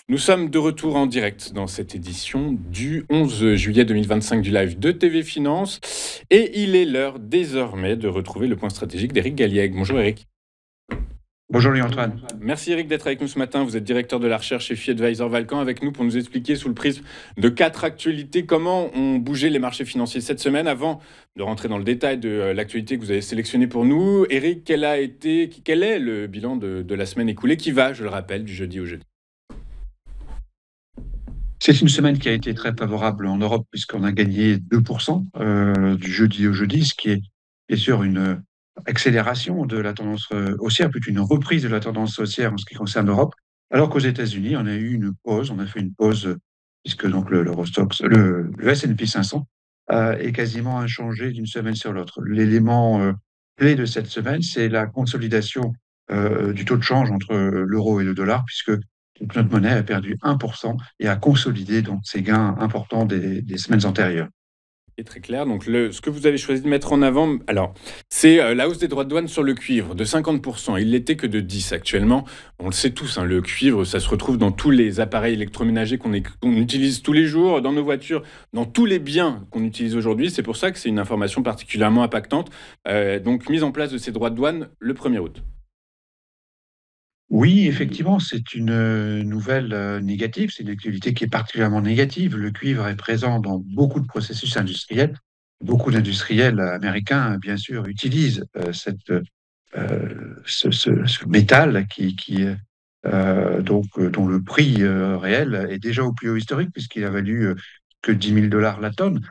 Nous sommes de retour en direct dans cette édition du 11 juillet 2025 du live de TV Finance. Et il est l'heure désormais de retrouver le point stratégique d'Éric Galliègue. Bonjour Éric. Bonjour Louis-Antoine. Merci Éric d'être avec nous ce matin. Vous êtes directeur de la recherche chez FI Advisor Valcan avec nous pour nous expliquer sous le prisme de 4 actualités comment ont bougé les marchés financiers cette semaine. Avant de rentrer dans le détail de l'actualité que vous avez sélectionnée pour nous, Éric, quel est le bilan de la semaine écoulée qui va, je le rappelle, du jeudi au jeudi? C'est une semaine qui a été très favorable en Europe puisqu'on a gagné 2% du jeudi au jeudi, ce qui est bien sûr une accélération de la tendance haussière, plutôt une reprise de la tendance haussière en ce qui concerne l'Europe, alors qu'aux États-Unis, on a eu une pause, on a fait une pause puisque donc l'Eurostoxx, le S&P 500 est quasiment inchangé d'une semaine sur l'autre. L'élément clé de cette semaine, c'est la consolidation du taux de change entre l'euro et le dollar, puisque donc, notre monnaie a perdu 1% et a consolidé donc ses gains importants des semaines antérieures. C'est très clair. Donc, ce que vous avez choisi de mettre en avant, alors, c'est la hausse des droits de douane sur le cuivre de 50%. Il l'était que de 10 actuellement. On le sait tous, hein, le cuivre, ça se retrouve dans tous les appareils électroménagers qu'on utilise tous les jours, dans nos voitures, dans tous les biens qu'on utilise aujourd'hui. C'est pour ça que c'est une information particulièrement impactante. Donc, mise en place de ces droits de douane le 1er août. Oui, effectivement, c'est une nouvelle négative, c'est une activité qui est particulièrement négative. Le cuivre est présent dans beaucoup de processus industriels. Beaucoup d'industriels américains, bien sûr, utilisent ce métal dont le prix réel est déjà au plus haut historique, puisqu'il a valu que 10 000 $ la tonne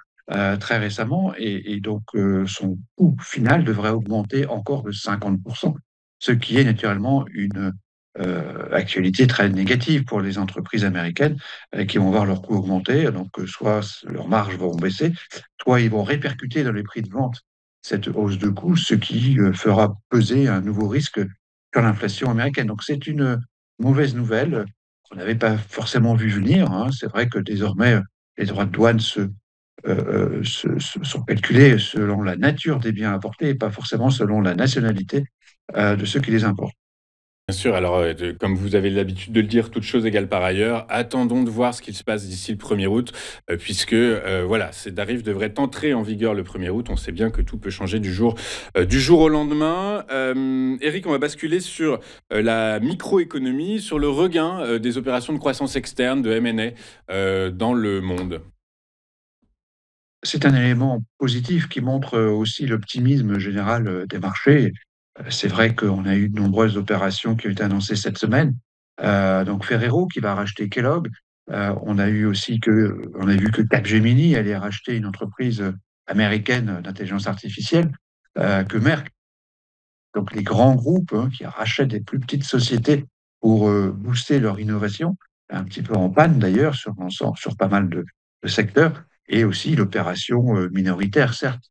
très récemment, et donc son coût final devrait augmenter encore de 50%, ce qui est naturellement une actualité très négative pour les entreprises américaines qui vont voir leurs coûts augmenter. Donc, soit leurs marges vont baisser, soit ils vont répercuter dans les prix de vente cette hausse de coûts, ce qui fera peser un nouveau risque sur l'inflation américaine. Donc, c'est une mauvaise nouvelle qu'on n'avait pas forcément vu venir, hein. C'est vrai que désormais, les droits de douane sont calculés selon la nature des biens importés et pas forcément selon la nationalité de ceux qui les importent. Bien sûr, alors, comme vous avez l'habitude de le dire, toute chose égale par ailleurs, attendons de voir ce qu'il se passe d'ici le 1er août, puisque, voilà, ces tarifs devraient entrer en vigueur le 1er août. On sait bien que tout peut changer du jour au lendemain. Éric, on va basculer sur, la microéconomie, sur le regain, des opérations de croissance externe, de M&A, dans le monde. C'est un élément positif qui montre aussi l'optimisme général des marchés. C'est vrai qu'on a eu de nombreuses opérations qui ont été annoncées cette semaine. Donc Ferrero qui va racheter Kellogg. On a vu que Capgemini allait racheter une entreprise américaine d'intelligence artificielle, que Merck, donc les grands groupes hein, qui rachètent des plus petites sociétés pour booster leur innovation, un petit peu en panne d'ailleurs sur pas mal de secteurs, et aussi l'opération minoritaire, certes,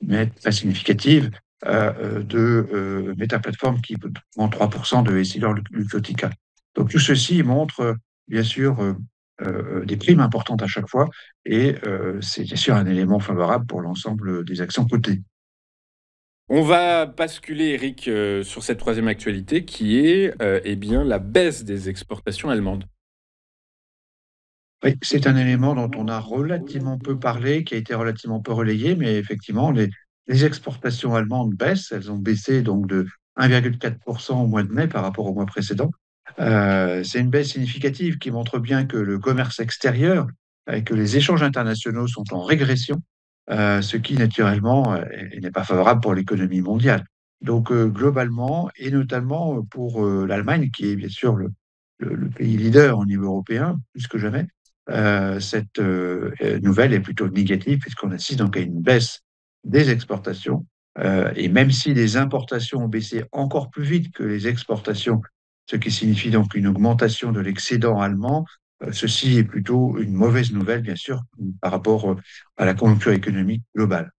mais très significative, de Meta Platforms qui prend 3% de EssilorLuxottica. Donc tout ceci montre bien sûr des primes importantes à chaque fois, et c'est bien sûr un élément favorable pour l'ensemble des actions cotées. On va basculer, Éric, sur cette troisième actualité qui est, eh bien, la baisse des exportations allemandes. Oui, c'est un élément dont on a relativement peu parlé, qui a été relativement peu relayé, mais effectivement, les exportations allemandes baissent. Elles ont baissé donc de 1,4% au mois de mai par rapport au mois précédent. C'est une baisse significative qui montre bien que le commerce extérieur et que les échanges internationaux sont en régression, ce qui naturellement n'est pas favorable pour l'économie mondiale. Donc globalement, et notamment pour l'Allemagne, qui est bien sûr le pays leader au niveau européen, plus que jamais, cette nouvelle est plutôt négative puisqu'on assiste donc à une baisse des exportations. Et même si les importations ont baissé encore plus vite que les exportations, ce qui signifie donc une augmentation de l'excédent allemand, ceci est plutôt une mauvaise nouvelle, bien sûr, par rapport à la conjoncture économique globale.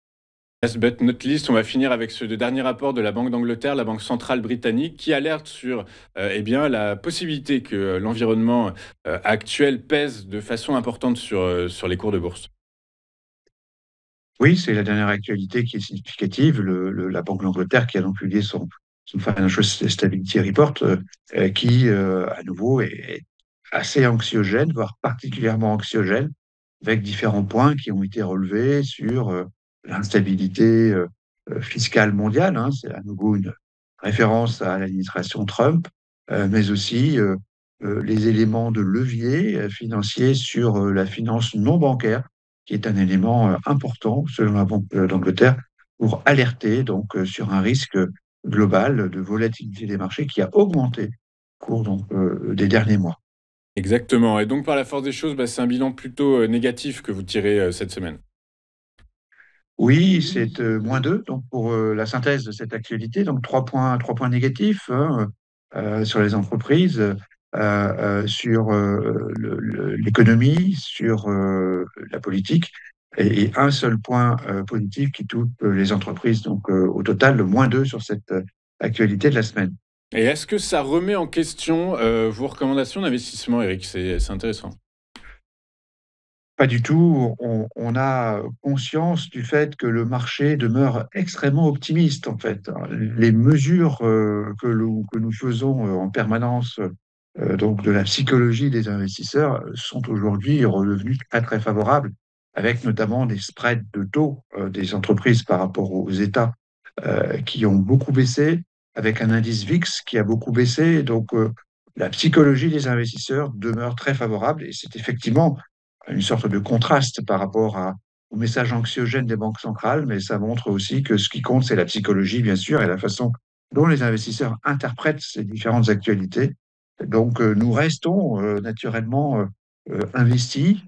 Last but not least, on va finir avec ce dernier rapport de la Banque d'Angleterre, la Banque centrale britannique, qui alerte sur eh bien, la possibilité que l'environnement actuel pèse de façon importante sur les cours de bourse. Oui, c'est la dernière actualité qui est significative. La Banque d'Angleterre qui a donc publié son Financial Stability Report, qui, à nouveau, est assez anxiogène, voire particulièrement anxiogène, avec différents points qui ont été relevés sur l'instabilité fiscale mondiale, hein, c'est à nouveau une référence à l'administration Trump, mais aussi les éléments de levier financier sur la finance non bancaire, qui est un élément important selon la Banque d'Angleterre pour alerter donc sur un risque global de volatilité des marchés qui a augmenté au cours donc, des derniers mois. Exactement. Et donc, par la force des choses, bah, c'est un bilan plutôt négatif que vous tirez cette semaine. Oui, c'est -2, donc pour la synthèse de cette actualité, donc trois points négatifs hein, sur les entreprises, sur l'économie, sur la politique, et un seul point positif qui touche les entreprises. Donc au total, le -2 sur cette actualité de la semaine. Et est-ce que ça remet en question vos recommandations d'investissement, Eric? C'est intéressant. Pas du tout. On a conscience du fait que le marché demeure extrêmement optimiste, en fait. Les mesures que nous faisons en permanence, donc de la psychologie des investisseurs, sont aujourd'hui redevenues très, très favorables, avec notamment des spreads de taux des entreprises par rapport aux États qui ont beaucoup baissé, avec un indice VIX qui a beaucoup baissé. Donc, la psychologie des investisseurs demeure très favorable et c'est effectivement une sorte de contraste par rapport au message anxiogène des banques centrales, mais ça montre aussi que ce qui compte, c'est la psychologie, bien sûr, et la façon dont les investisseurs interprètent ces différentes actualités. Donc, nous restons naturellement investis,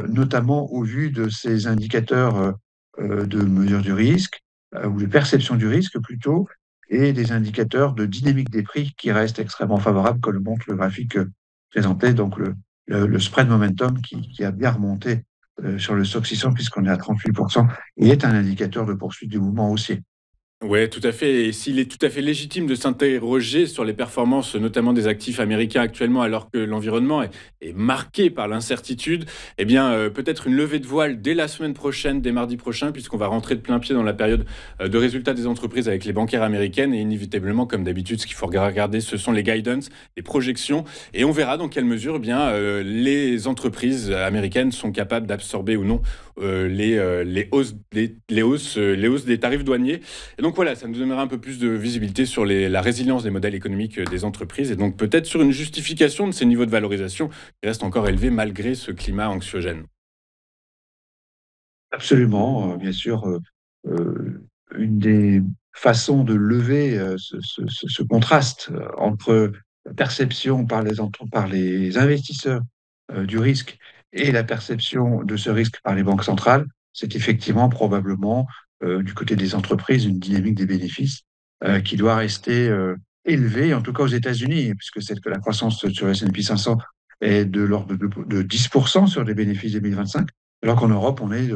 notamment au vu de ces indicateurs de mesure du risque, ou de perception du risque plutôt, et des indicateurs de dynamique des prix qui restent extrêmement favorables, comme le montre le graphique présenté, donc le spread momentum qui a bien remonté sur le SOX 600 puisqu'on est à 38% et est un indicateur de poursuite du mouvement haussier. Ouais, tout à fait. Et s'il est tout à fait légitime de s'interroger sur les performances, notamment des actifs américains actuellement, alors que l'environnement est marqué par l'incertitude, eh bien, peut-être une levée de voile dès la semaine prochaine, dès mardi prochain, puisqu'on va rentrer de plein pied dans la période de résultats des entreprises avec les bancaires américaines. Et inévitablement, comme d'habitude, ce qu'il faut regarder, ce sont les guidance, les projections. Et on verra dans quelle mesure eh bien, les entreprises américaines sont capables d'absorber ou non les hausses des tarifs douaniers. Et donc voilà, ça nous donnera un peu plus de visibilité sur la résilience des modèles économiques des entreprises et donc peut-être sur une justification de ces niveaux de valorisation qui restent encore élevés malgré ce climat anxiogène. Absolument, bien sûr, une des façons de lever ce contraste entre la perception par les investisseurs du risque et la perception de ce risque par les banques centrales, c'est effectivement probablement du côté des entreprises une dynamique des bénéfices qui doit rester élevée, en tout cas aux États-Unis, puisque c'est que la croissance sur le S&P 500 est de l'ordre de 10% sur les bénéfices 2025, alors qu'en Europe, on est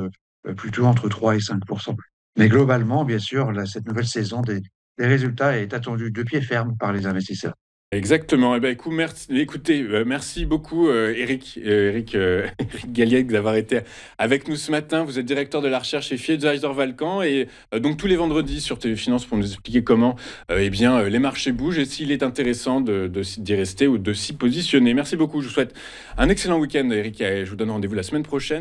plutôt entre 3 et 5%. Mais globalement, bien sûr, cette nouvelle saison des résultats est attendue de pied ferme par les investisseurs. Exactement. Eh ben, écoutez, merci beaucoup, Eric Gallienne, d'avoir été avec nous ce matin. Vous êtes directeur de la recherche chez Fiedler Valcan et donc tous les vendredis sur TV Finance pour nous expliquer comment eh bien, les marchés bougent et s'il est intéressant d'y rester ou de s'y positionner. Merci beaucoup. Je vous souhaite un excellent week-end, Eric, et je vous donne rendez-vous la semaine prochaine.